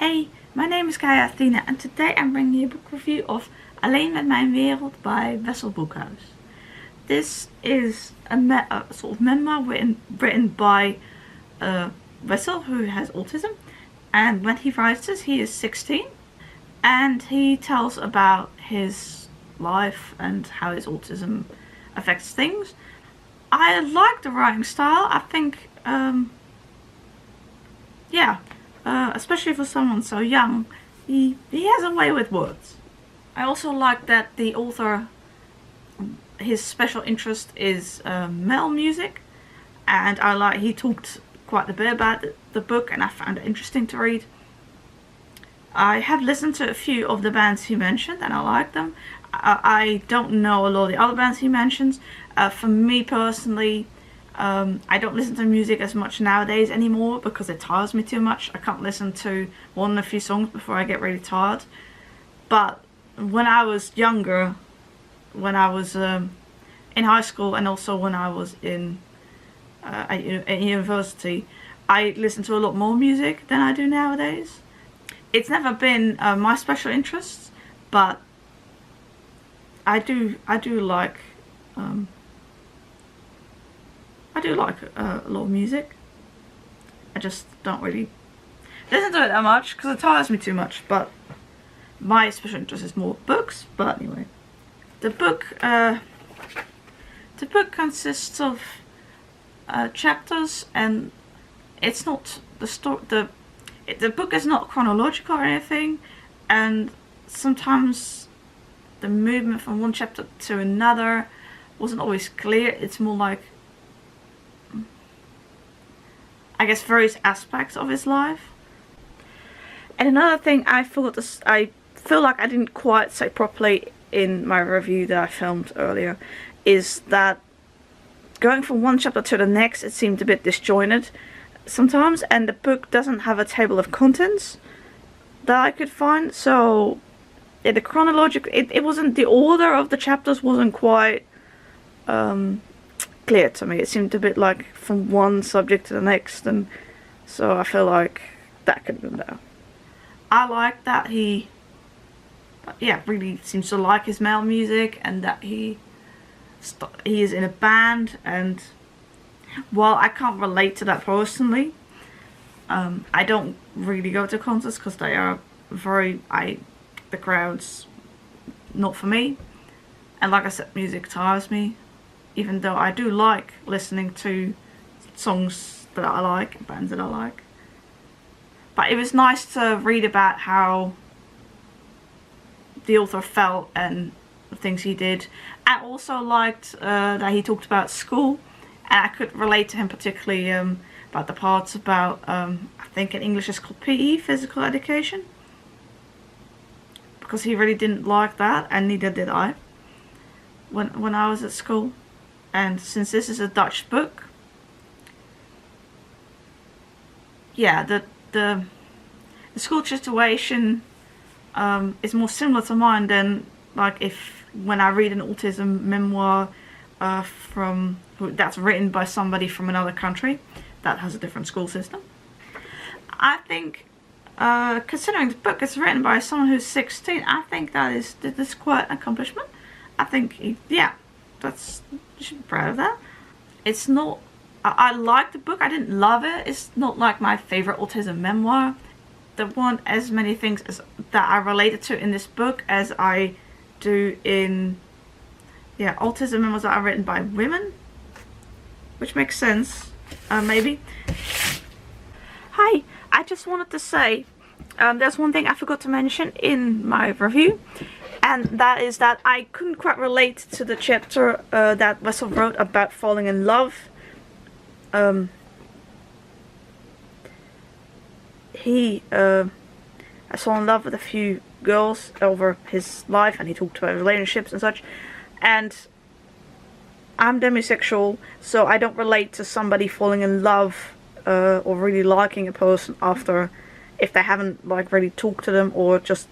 Hey, my name is Athena and today I'm bringing you a book review of Alleen, mijn wereld by Wessel Broekhuis. This is a sort of memoir written by Wessel, who has autism, and when he writes this he is 16 and he tells about his life and how his autism affects things. I like the writing style. I think especially for someone so young, he has a way with words. I also like that the author, his special interest is metal music, and he talked quite a bit about the book and I found it interesting to read. I have listened to a few of the bands he mentioned and I like them. I don't know a lot of the other bands he mentions. For me personally, I don't listen to music as much nowadays anymore because it tires me too much. I can't listen to more than a few songs before I get really tired. But when I was younger, when I was in high school and also when I was at university, I listened to a lot more music than I do nowadays. It's never been my special interest, but I do like a lot of music. I just don't really listen to it that much because it tires me too much, but my special interest is more books. But anyway, the book consists of chapters, and it's not the book is not chronological or anything, and sometimes the movement from one chapter to another wasn't always clear. It's more like, I guess, various aspects of his life. And another thing I feel like I didn't quite say properly in my review that I filmed earlier is that going from one chapter to the next, it seemed a bit disjointed sometimes, and the book doesn't have a table of contents that I could find. So yeah, the chronological, it wasn't, the order of the chapters wasn't quite clear to me. It seemed a bit like from one subject to the next, and so I feel like that could have been better. I like that he really seems to like his metal music, and that he is in a band, and while I can't relate to that personally, I don't really go to concerts because they are the crowd's not for me, and like I said, music tires me, even though I do like listening to songs that I like, bands that I like. But it was nice to read about how the author felt and the things he did. I also liked that he talked about school, and I could relate to him particularly about the parts about, I think in English it's called PE, physical education, because he really didn't like that, and neither did I when I was at school. And since this is a Dutch book, yeah, the school situation is more similar to mine than like when I read an autism memoir that's written by somebody from another country that has a different school system. I think, considering the book is written by someone who's 16, I think that is quite an accomplishment. I think you should be proud of that. It's not, I like the book. I didn't love it. It's not like my favorite autism memoir. There weren't as many things that I related to in this book as I do in autism memoirs that are written by women, which makes sense, maybe. Hi, I just wanted to say there's one thing I forgot to mention in my review, and that is that I couldn't quite relate to the chapter that Wessel wrote about falling in love. I saw in love with a few girls over his life, and he talked about relationships and such, and I'm demisexual, so I don't relate to somebody falling in love or really liking a person after, if they haven't like really talked to them or just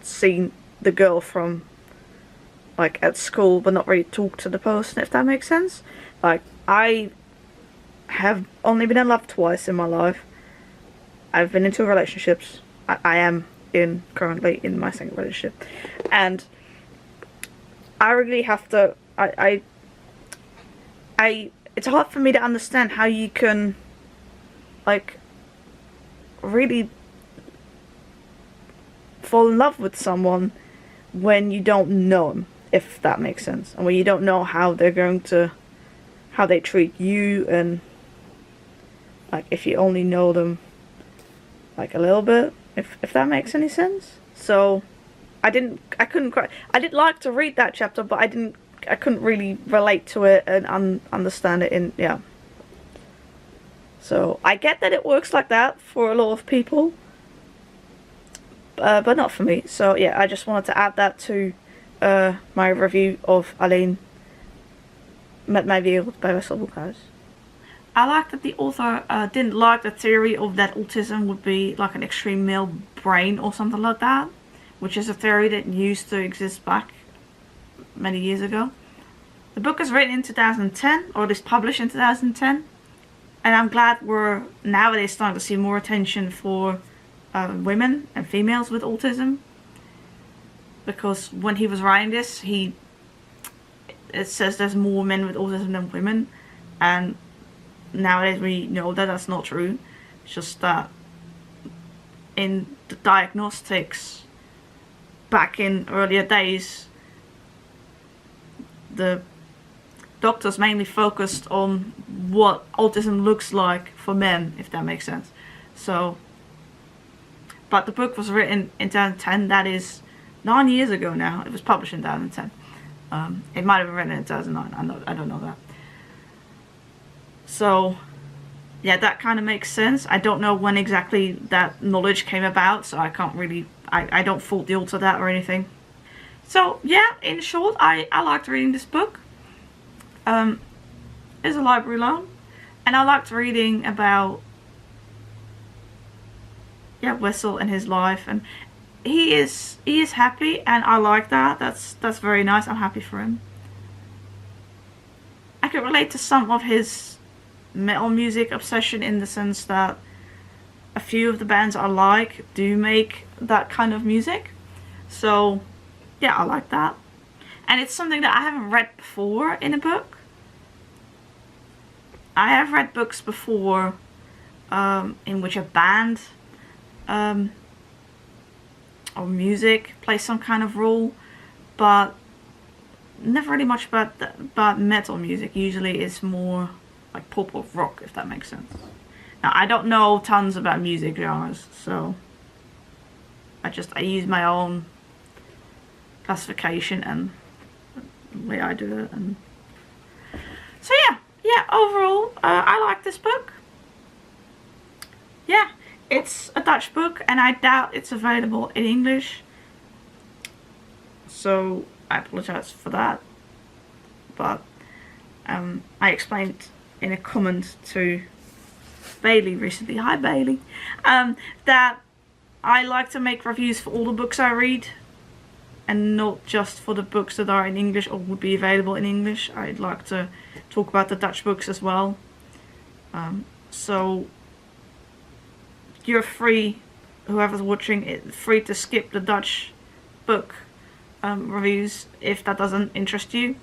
seen the girl from like at school but not really talked to the person, if that makes sense. Like, I have only been in love twice in my life. I've been in 2 relationships, I am currently in my second relationship, and I really have to, it's hard for me to understand how you can, like, really fall in love with someone when you don't know them, if that makes sense, and when you don't know how they treat you, and like if you only know them like a little bit, if that makes any sense. So I did like to read that chapter, but I couldn't really relate to it and understand it yeah. So I get that it works like that for a lot of people, but not for me. So yeah, I just wanted to add that to my review of Alleen, mijn wereld by Wessel Broekhuis. I like that the author didn't like the theory of that autism would be like an extreme male brain or something like that, which is a theory that used to exist back many years ago. The book is written in 2010, or it is published in 2010, and I'm glad we're nowadays starting to see more attention for women and females with autism, because when he was writing this, it says there's more men with autism than women, and nowadays we know that that's not true. It's just that in the diagnostics back in earlier days, the doctors mainly focused on what autism looks like for men, if that makes sense. So, but the book was written in 2010, that is 9 years ago now. It was published in 2010. It might have been written in 2009, I don't know that. So yeah, that kind of makes sense. I don't know when exactly that knowledge came about, so I can't really, I don't fault the author that or anything. So yeah, in short, I liked reading this book. It's a library loan, and I liked reading about Wessel and his life, and he is happy, and I like that. That's very nice. I'm happy for him. I could relate to some of his metal music obsession in the sense that a few of the bands I like do make that kind of music. So yeah, I like that. And it's something that I haven't read before in a book. I have read books before in which a band or music plays some kind of role, but never really much about metal music. Usually it's more like pop or rock, if that makes sense. Now, I don't know tons about music genres, so I use my own classification and the way I do it. And so yeah, overall, I like this book. Yeah, it's a Dutch book, and I doubt it's available in English, so I apologize for that. But I explained in a comment to Bailey recently, hi Bailey, that I like to make reviews for all the books I read, and not just for the books that are in English or would be available in English. I'd like to talk about the Dutch books as well. So you're free, whoever's watching it, free to skip the Dutch book reviews if that doesn't interest you.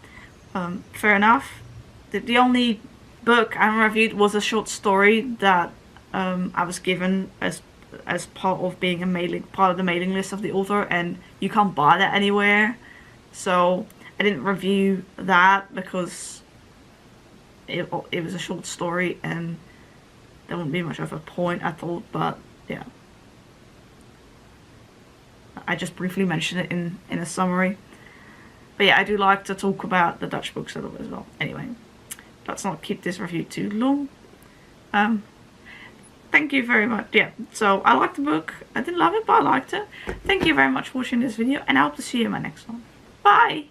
Fair enough. The only book I reviewed was a short story that I was given as part of being part of the mailing list of the author, and you can't buy that anywhere. So I didn't review that because it was a short story and there wouldn't be much of a point, I thought. But yeah, I just briefly mentioned it in a summary. But yeah, I do like to talk about the Dutch books a little bit as well. Anyway, let's not keep this review too long. Thank you very much. Yeah, so I liked the book. I didn't love it, but I liked it. Thank you very much for watching this video, and I hope to see you in my next one. Bye!